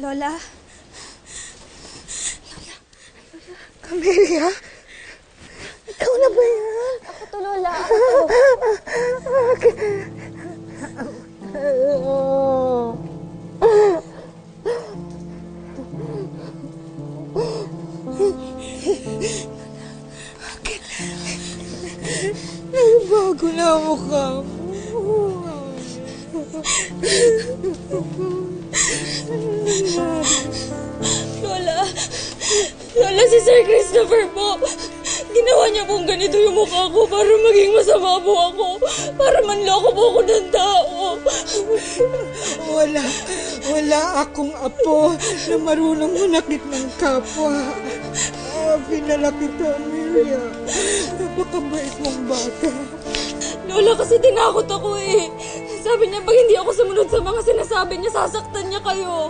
Lola? Camelia? Ikaw na ba yan? Ako to, Lola. Ako to. Bago na ang mukha mo. Lola! Lola, si Sir Christopher po! Ginawa niya pong ganito yung mukha ko para maging masama po ako. Para manloko po ako ng tao. Wala akong apo na marunong manakit ng kapwa. Pinala kita, Amelia. Napakabait mong bata. Lola, kasi tinakot ako eh. Sabi niya, pag hindi ako sumunod sa mga sinasabi niya, sasaktan niya kayo.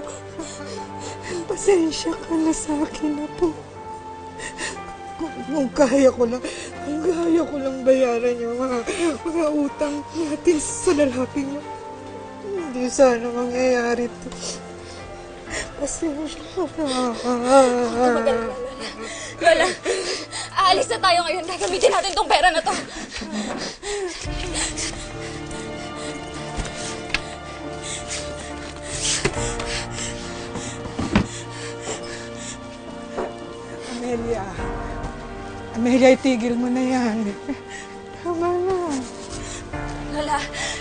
Pasensya ka na sa akin, apo. Kung kaya ko lang bayaran yung mga utang natin sa lalaking mo. Hindi sana mangyayari ito. Pasensya ka na. Lola, aalis na tayo ngayon. Gagamitin natin tong pera na to. Amelia, itigil mo na yan. Tama na.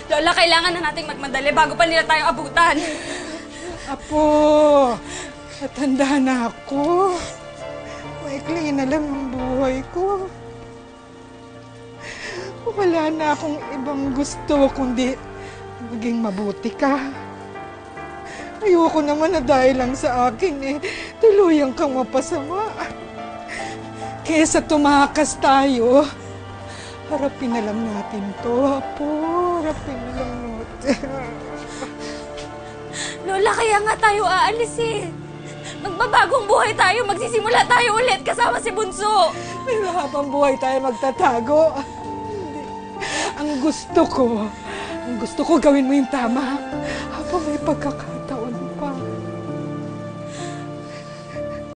Lola, kailangan na nating magmadali bago pa nila tayo abutan. Apo, matanda na ako. Maikli na lang ang buhay ko. Wala na akong ibang gusto kundi maging mabuti ka. Ayoko naman na dahil lang sa akin tuluyang kang mapasama. Kesa tumakas tayo, harapin na lang natin to, Apo. Harapin na lang natin. Lola, kaya nga tayo aalis eh. Magbabagong buhay tayo, magsisimula tayo ulit kasama si Bunso. Pero habang buhay tayo magtatago. Ang gusto ko gawin mo yung tama habang may pagkakataon.